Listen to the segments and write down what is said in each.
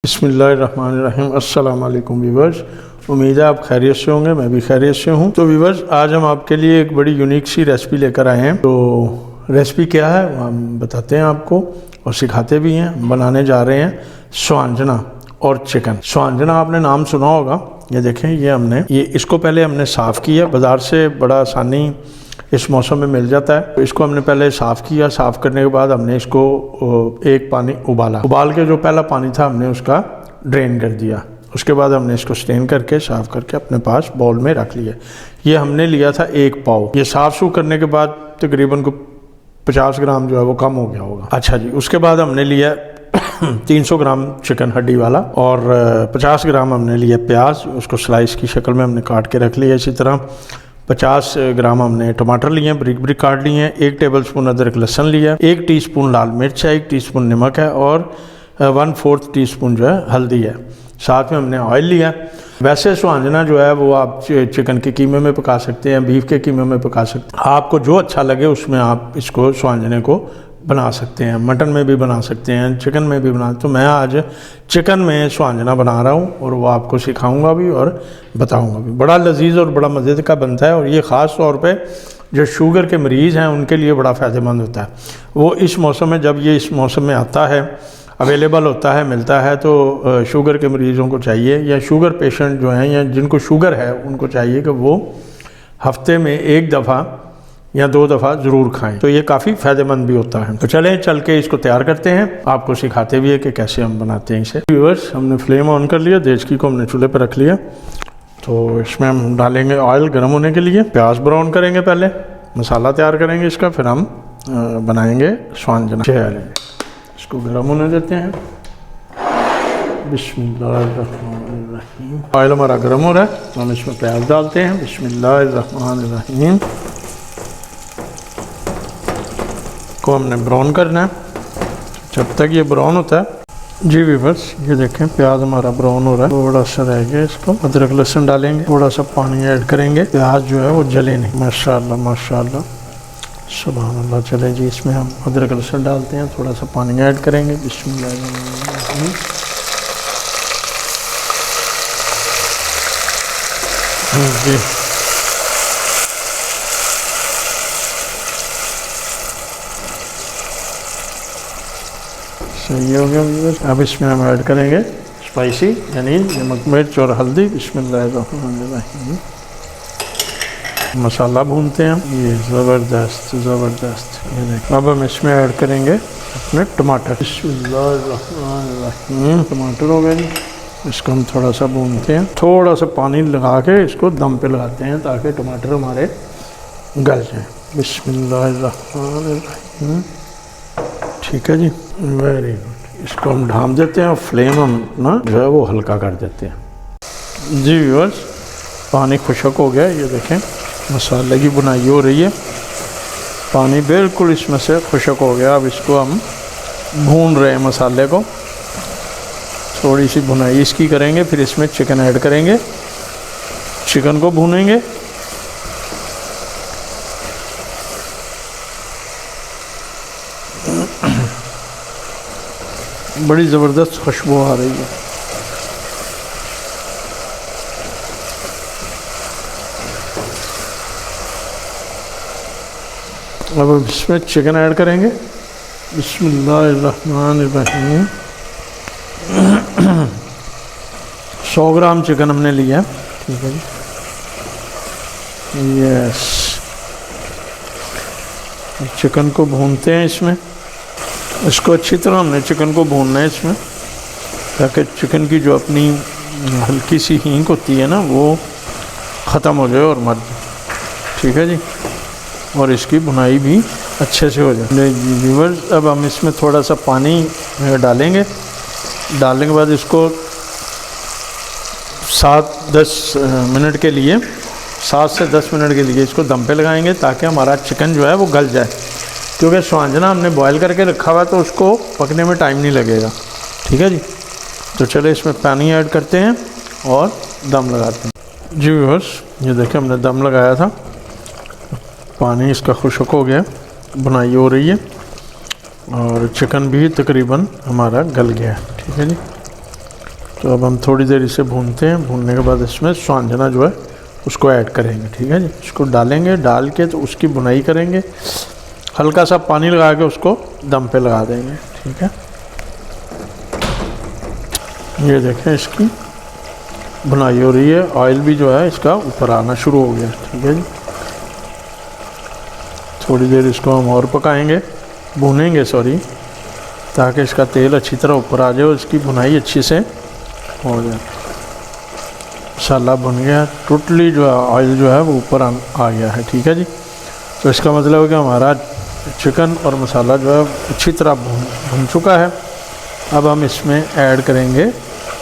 बिस्मिल्लाहिर्रहमानिर्रहीम। अस्सलाम वालेकुम व्यूवर्स, उम्मीद है आप खैरियत से होंगे। मैं भी खैरियत से हूँ। तो व्यूवर्स, आज हम आपके लिए एक बड़ी यूनिक सी रेसिपी लेकर आए हैं। तो रेसिपी क्या है वो हम बताते हैं आपको और सिखाते भी हैं। हम बनाने जा रहे हैं स्वांजना और चिकन। स्वांजना आपने नाम सुना होगा। ये देखें, ये इसको पहले हमने साफ़ किया। बाज़ार से बड़ा आसानी इस मौसम में मिल जाता है। तो इसको हमने पहले साफ़ किया। साफ़ करने के बाद हमने इसको एक पानी उबाल के जो पहला पानी था हमने उसका ड्रेन कर दिया। उसके बाद हमने इसको स्ट्रेन करके साफ़ करके अपने पास बाउल में रख लिया। ये हमने लिया था 1 पाव। ये साफ़ सूफ करने के बाद तकरीबन को 50 ग्राम जो है वो कम हो गया होगा। अच्छा जी, उसके बाद हमने लिया 300 ग्राम चिकन हड्डी वाला और 50 ग्राम हमने लिया प्याज। उसको स्लाइस की शक्ल में हमने काट के रख लिया। इसी तरह 50 ग्राम हमने टमाटर लिए हैं, ब्रिक ब्रिक काट लिए हैं। 1 टेबलस्पून अदरक लहसुन लिया, 1 टीस्पून लाल मिर्च है, 1 टीस्पून नमक है और 1/4 टीस्पून जो है हल्दी है। साथ में हमने ऑयल लिया। वैसे स्वांजना जो है वो आप चिकन के कीमे में पका सकते हैं, बीफ के कीमे में पका सकते हैं। आपको जो अच्छा लगे उसमें आप इसको स्वांजने को बना सकते हैं। मटन में भी बना सकते हैं, चिकन में भी बना। तो मैं आज चिकन में स्वांजना बना रहा हूँ और वो आपको सिखाऊंगा भी और बताऊंगा भी। बड़ा लजीज और बड़ा मज़े का बनता है और ये ख़ास तौर पे जो शुगर के मरीज़ हैं उनके लिए बड़ा फ़ायदेमंद होता है। वो इस मौसम में, जब ये इस मौसम में आता है, अवेलेबल होता है, मिलता है, तो शुगर के मरीज़ों को चाहिए या शुगर पेशेंट जो हैं या जिनको शुगर है उनको चाहिए कि वो हफ्ते में 1 दफ़ा या 2 दफ़ा ज़रूर खाएं। तो ये काफ़ी फ़ायदेमंद भी होता है। तो चलें चल के इसको तैयार करते हैं। आपको सिखाते भी है कि कैसे हम बनाते हैं इसे। व्यूअर्स, हमने फ्लेम ऑन कर लिया। देचकी को हमने चूल्हे पर रख लिया। तो इसमें हम डालेंगे ऑयल गर्म होने के लिए। प्याज ब्राउन करेंगे, पहले मसाला तैयार करेंगे इसका, फिर हम बनाएंगे स्वांजना। इसको गर्म होने देते हैं। बिस्मिल्लाहिर्रहमानिर्रहीम। ऑयल हमारा गर्म हो रहा है तो हम इसमें प्याज डालते हैं। बिस्मिल्लाहिर्रहमानिर्रहीम। को हमने ब्राउन करना है। जब तक ये ब्राउन होता है जी व्यूअर्स, ये देखें प्याज हमारा ब्राउन हो रहा है। थोड़ा सा रह गया, इसको अदरक लहसुन डालेंगे, थोड़ा सा पानी ऐड करेंगे। प्याज जो है वो जले नहीं। माशाअल्लाह माशाअल्लाह, सुभान अल्लाह। चले जी, इसमें हम अदरक लहसुन डालते हैं, थोड़ा सा पानी ऐड करेंगे। बिस्मिल्लाह। जी, सही हो गया व्यूअर्स। अब इसमें हम ऐड करेंगे स्पाइसी यानी नमक मिर्च और हल्दी। बिस्मिल्लाहिर्रहमानिर्रहीम। मसाला भूनते हैं हम। ये ज़बरदस्त ज़बरदस्त। ये देखिए, अब हम इसमें ऐड करेंगे अपने टमाटर। बिस्मिल्लाहिर्रहमानिर्रहीम। टमाटर हो गए जी। इसको हम थोड़ा सा भूनते हैं। थोड़ा सा पानी लगा के इसको दम पे लगाते हैं ताकि टमाटर हमारे गल जाए। बिस्मिल्लाहिर्रहमानिर्रहीम। ठीक है जी, वेरी गुड। इसको हम ढाँप देते हैं और फ्लेम हम ना जो है वो हल्का कर देते हैं। जी व्यूअर्स, पानी खुशक हो गया। ये देखें मसाले की बुनाई हो रही है। पानी बिल्कुल इसमें से खुशक हो गया। अब इसको हम भून रहे हैं मसाले को। थोड़ी सी भुनाई इसकी करेंगे, फिर इसमें चिकन ऐड करेंगे। चिकन को भूनेंगे। बड़ी ज़बरदस्त खुशबू आ रही है। अब इसमें चिकन ऐड करेंगे। बिस्मिल्लाहिर्रहमानिर्रहीम। 100 ग्राम चिकन हमने लिया। ठीक है जी, यस। चिकन को भूनते हैं इसमें। इसको अच्छी तरह हमने चिकन को भूनना है इसमें, ताकि चिकन की जो अपनी हल्की सी हींग होती है ना वो ख़त्म हो जाए और मर जाए। ठीक है जी, और इसकी भुनाई भी अच्छे से हो जाए। व्यूअर्स, अब हम इसमें थोड़ा सा पानी डालेंगे। डालने के बाद इसको 7-10 मिनट के लिए 7 से 10 मिनट के लिए इसको दम पे लगाएंगे ताकि हमारा चिकन जो है वो गल जाए। क्योंकि स्वांजना हमने बॉयल करके रखा हुआ है तो उसको पकने में टाइम नहीं लगेगा। ठीक है जी, तो चले इसमें पानी ऐड करते हैं और दम लगाते हैं। जी व्यूअर्स, ये देखिए हमने दम लगाया था। पानी इसका खुशक हो गया, बुनाई हो रही है और चिकन भी तकरीबन हमारा गल गया है। ठीक है जी, तो अब हम थोड़ी देर इसे भूनते हैं। भूनने के बाद इसमें स्वांजना जो है उसको ऐड करेंगे, ठीक है जी। इसको डालेंगे, डाल के तो उसकी भुनाई करेंगे, हल्का सा पानी लगा के उसको दम पे लगा देंगे, ठीक है। ये देखें इसकी भुनाई हो रही है, ऑयल भी जो है इसका ऊपर आना शुरू हो गया, ठीक है जी। थोड़ी देर इसको हम और पकाएंगे, भूनेंगे सॉरी, ताकि इसका तेल अच्छी तरह ऊपर आ जाए और इसकी भुनाई अच्छी से हो जाए। मसाला भुन गया, टोटली जो है ऑयल जो है वो ऊपर आ गया है, ठीक है जी। तो इसका मतलब है कि हमारा चिकन और मसाला जो है अच्छी तरह भुन चुका है। अब हम इसमें ऐड करेंगे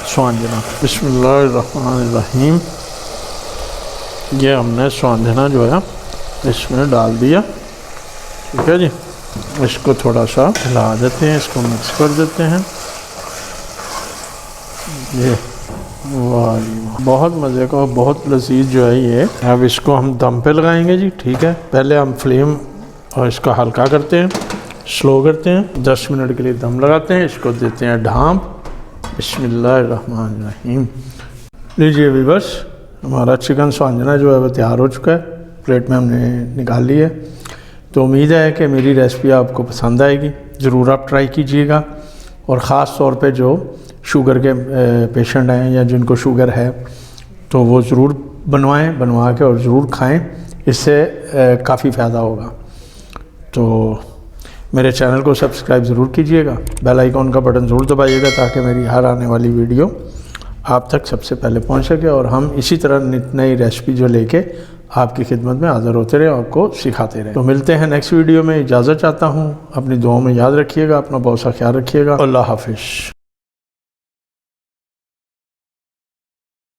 स्वांजना। बिस्मिल्लाहिर्रहमानिर्रहीम। ये हमने स्वांजना जो है इसमें डाल दिया, ठीक है जी। इसको थोड़ा सा हिला देते हैं, इसको मिक्स कर देते हैं। ये वाह जी वाह, बहुत मज़े का, बहुत लजीज जो है ये। अब इसको हम दम पे लगाएंगे जी, ठीक है। पहले हम फ्लेम और इसका हल्का करते हैं, स्लो करते हैं, 10 मिनट के लिए दम लगाते हैं। इसको देते हैं ढाँप। बिस्मिल्लाहिर्रहमानिर्रहीम। लीजिए व्यूअर्स, हमारा चिकन स्वांजना जो है वो तैयार हो चुका है, प्लेट में हमने निकाल ली है। तो उम्मीद है कि मेरी रेसिपी आपको पसंद आएगी, ज़रूर आप ट्राई कीजिएगा। और ख़ास तौर पे जो शुगर के पेशेंट हैं या जिनको शुगर है तो वो ज़रूर बनवा के और ज़रूर खाएं, इससे काफ़ी फ़ायदा होगा। तो मेरे चैनल को सब्सक्राइब ज़रूर कीजिएगा, बेल आइकॉन का बटन ज़रूर दबाइएगा ताकि मेरी हर आने वाली वीडियो आप तक सबसे पहले पहुंच सके और हम इसी तरह नित नई रेसिपी जो लेके आपकी खिदमत में हाज़िर होते रहे, आपको सिखाते रहे। तो मिलते हैं नेक्स्ट वीडियो में, इजाज़त चाहता हूँ। अपनी दुआओं में याद रखिएगा, अपना बहुत सा ख्याल रखिएगा। अल्लाह हाफिज़।